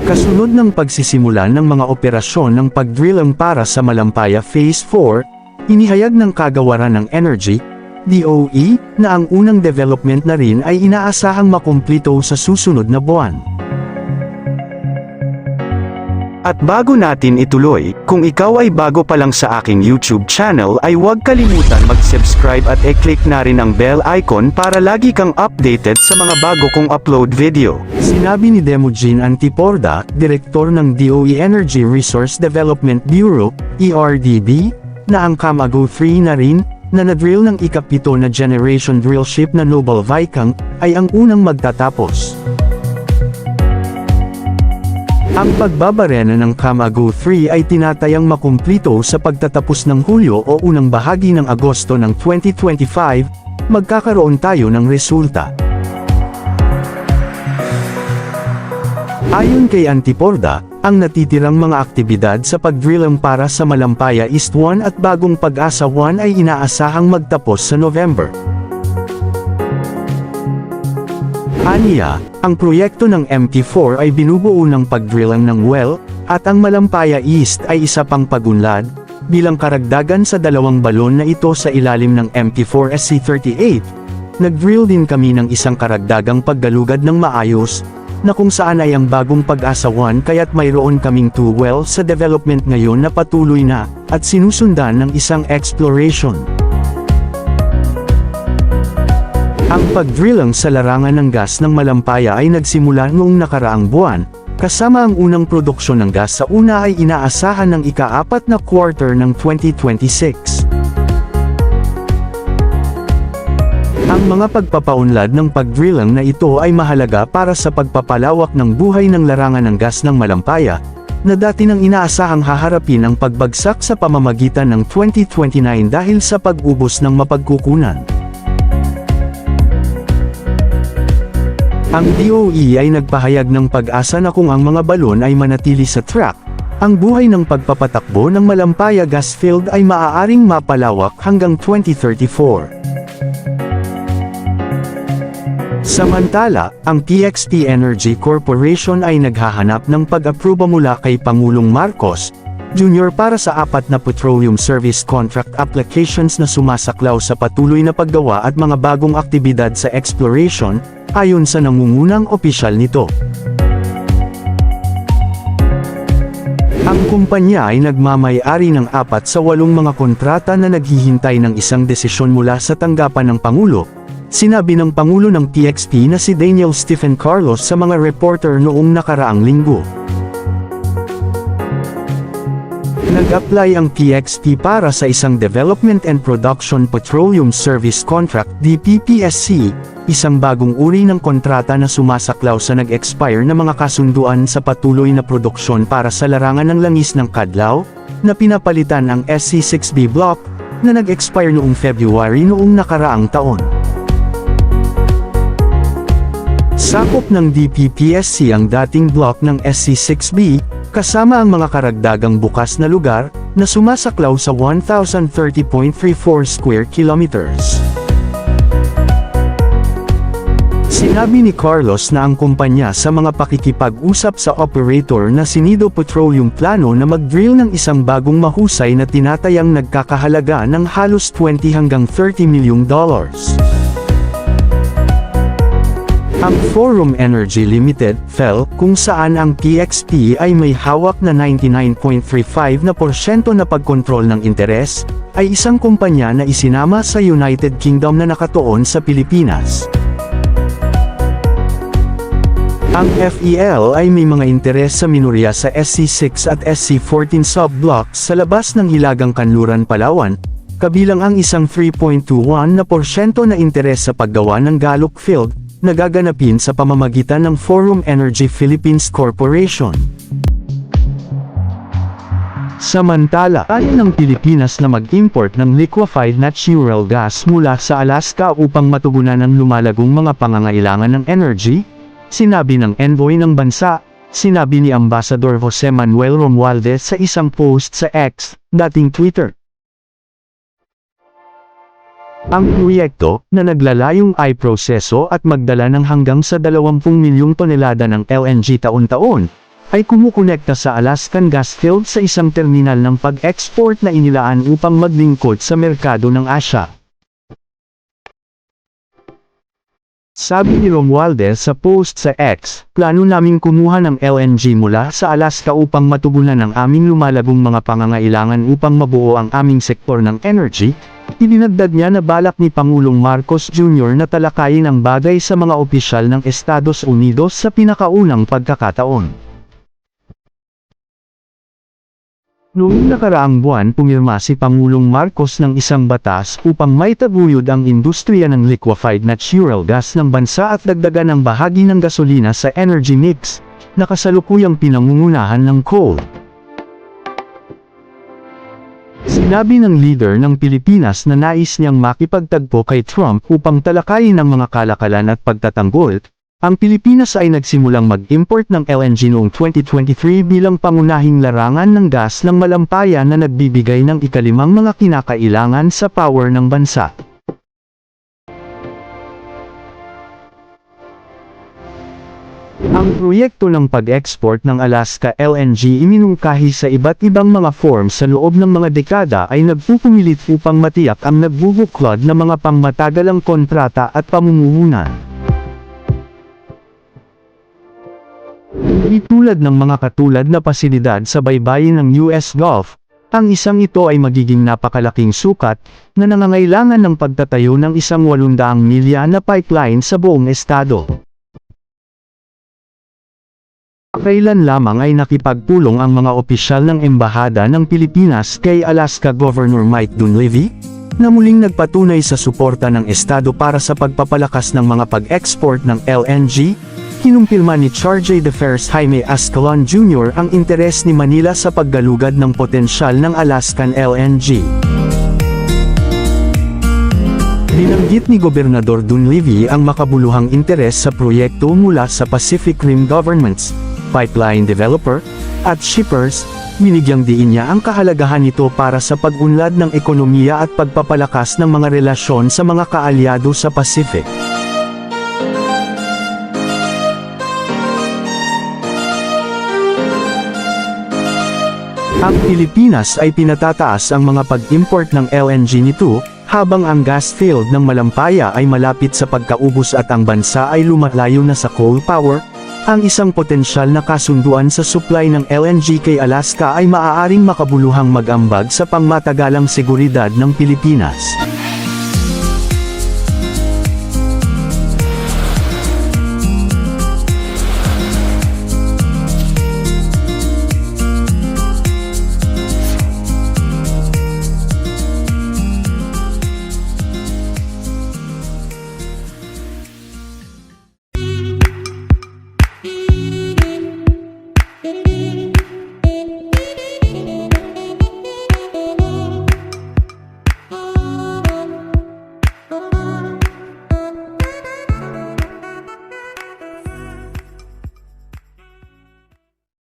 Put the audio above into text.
Kasunod ng pagsisimula ng mga operasyon ng pagdrilling para sa Malampaya Phase 4, inihayag ng Kagawaran ng Energy, DOE, na ang unang development na rin ay inaasahang makumplito sa susunod na buwan. At bago natin ituloy, kung ikaw ay bago pa lang sa aking YouTube channel ay huwag kalimutan mag-subscribe at i-click na rin ang bell icon para lagi kang updated sa mga bago kong upload video. Sinabi ni Demogene Antiporda, Direktor ng DOE Energy Resource Development Bureau, ERDB, na ang Camago 3 na rin, na nadrill ng ikapito na generation drillship na Noble Viking, ay ang unang magtatapos. Ang pagbabarena ng Camago 3 ay tinatayang makumplito sa pagtatapos ng Hulyo o unang bahagi ng Agosto ng 2025, magkakaroon tayo ng resulta. Ayon kay Antiporda, ang natitirang mga aktibidad sa pagdrilling para sa Malampaya East 1 at Bagong Pag-asa 1 ay inaasahang magtapos sa November. Aniya, ang proyekto ng MT4 ay binubuo ng pagdrilling ng well, at ang Malampaya East ay isa pang pagunlad, bilang karagdagan sa dalawang balon na ito sa ilalim ng MT4 SC38. Nag-drill din kami ng isang karagdagang paggalugad ng maayos, na kung saan ay ang Bagong Pag-asa 1 kaya't mayroon kaming 2 wells sa development ngayon na patuloy na, at sinusundan ng isang exploration. Ang pagdrilling sa larangan ng gas ng Malampaya ay nagsimula noong nakaraang buwan, kasama ang unang produksyon ng gas sa una ay inaasahan ng ika-4 na quarter ng 2026. Ang mga pagpapaunlad ng pagdrilling na ito ay mahalaga para sa pagpapalawak ng buhay ng larangan ng gas ng Malampaya, na dati nang inaasahang haharapin ang pagbagsak sa pamamagitan ng 2029 dahil sa pag-ubos ng mapagkukunan. Ang DOE ay nagpahayag ng pag-asa na kung ang mga balon ay manatili sa track, ang buhay ng pagpapatakbo ng Malampaya Gas Field ay maaaring mapalawak hanggang 2034. Samantala, ang PXP Energy Corporation ay naghahanap ng pag-aproba mula kay Pangulong Marcos Jr. para sa 4 na petroleum service contract applications na sumasaklaw sa patuloy na paggawa at mga bagong aktibidad sa exploration, ayon sa nangungunang opisyal nito. Ang kumpanya ay nagmamay-ari ng 4 sa 8 mga kontrata na naghihintay ng isang desisyon mula sa tanggapan ng Pangulo, sinabi ng Pangulo ng PXP na si Daniel Stephen Carlos sa mga reporter noong nakaraang linggo. Nag-apply ang PXP para sa isang Development and Production Petroleum Service Contract DPPSC, isang bagong uri ng kontrata na sumasaklaw sa nag-expire na mga kasunduan sa patuloy na produksyon para sa larangan ng langis ng Kadlaw, na pinapalitan ang SC6B block, na nag-expire noong February noong nakaraang taon. Sakop ng DPPSC ang dating block ng SC6B, kasama ang mga karagdagang bukas na lugar, na sumasaklaw sa 1,030.34 square kilometers. Sinabi ni Carlos na ang kumpanya sa mga pakikipag-usap sa operator na si Nido Petroleum plano na mag-drill ng isang bagong mahusay na tinatayang nagkakahalaga ng halos $20 hanggang $30 million. Ang Forum Energy Limited, FEL, kung saan ang PXP ay may hawak na 99.35% na pagkontrol ng interes, ay isang kumpanya na isinama sa United Kingdom na nakatuon sa Pilipinas. Ang FEL ay may mga interes sa minorya sa SC6 at SC14 sub-blocks sa labas ng Hilagang Kanluran, Palawan, kabilang ang isang 3.21% na interes sa paggawa ng Gallup Field, na gaganapin sa pamamagitan ng Forum Energy Philippines Corporation. Samantala, kaya ng Pilipinas na mag-import ng liquefied natural gas mula sa Alaska upang matugunan ang lumalagong mga pangangailangan ng energy, sinabi ng envoy ng bansa, sinabi ni Ambassador Jose Manuel Romualdez sa isang post sa X, dating Twitter. Ang proyekto, na naglalayong ay proseso at magdala ng hanggang sa 20 milyong tonelada ng LNG taon-taon, ay kumukonekta sa Alaskan gas field sa isang terminal ng pag-export na inilaan upang maglingkod sa merkado ng Asya. Sabi ni Romualdez sa post sa X, plano naming kumuha ng LNG mula sa Alaska upang matugunan ang aming lumalabong mga pangangailangan upang mabuo ang aming sektor ng energy. Idinagdag niya na balak ni Pangulong Marcos Jr. na talakayin ang bagay sa mga opisyal ng Estados Unidos sa pinakaunang pagkakataon. Noong nakaraang buwan pumirma si Pangulong Marcos ng isang batas upang maitaguyod ang industriya ng liquefied natural gas ng bansa at dagdagan ang bahagi ng gasolina sa energy mix, na kasalukuyang pinangungunahan ng coal. Sinabi ng leader ng Pilipinas na nais niyang makipagtagpo kay Trump upang talakayin ang mga kalakalan at pagtatanggol. Ang Pilipinas ay nagsimulang mag-import ng LNG noong 2023 bilang pangunahing larangan ng gas ng malampayan na nagbibigay ng ikalimang mga kinakailangan sa power ng bansa. Ang proyekto ng pag-export ng Alaska LNG iminungkahi sa iba't ibang mga forms sa loob ng mga dekada ay nagpupumilit upang matiyak ang nagbubuklod na mga pangmatagalang kontrata at pamumuhunan. Hindi tulad ng mga katulad na pasilidad sa baybayin ng US Gulf, ang isang ito ay magiging napakalaking sukat na nangangailangan ng pagtatayo ng isang 800 milya na pipeline sa buong estado. Kailan lamang ay nakipagpulong ang mga opisyal ng Embahada ng Pilipinas kay Alaska Governor Mike Dunleavy, na muling nagpatunay sa suporta ng estado para sa pagpapalakas ng mga pag-export ng LNG. Kinumpirma ni Charge d'Affaires Jaime Ascalon Jr. ang interes ni Manila sa paggalugad ng potensyal ng Alaskan LNG. Binanggit ni Gobernador Dunleavy ang makabuluhang interes sa proyekto mula sa Pacific Rim governments, pipeline developer, at shippers. Binigyang diin niya ang kahalagahan nito para sa pag-unlad ng ekonomiya at pagpapalakas ng mga relasyon sa mga kaalyado sa Pacific. Ang Pilipinas ay pinatataas ang mga pag-import ng LNG nito, habang ang gas field ng Malampaya ay malapit sa pagkaubos at ang bansa ay lumalayo na sa coal power. Ang isang potensyal na kasunduan sa supply ng LNG kay Alaska ay maaaring makabuluhang mag-ambag sa pangmatagalang seguridad ng Pilipinas.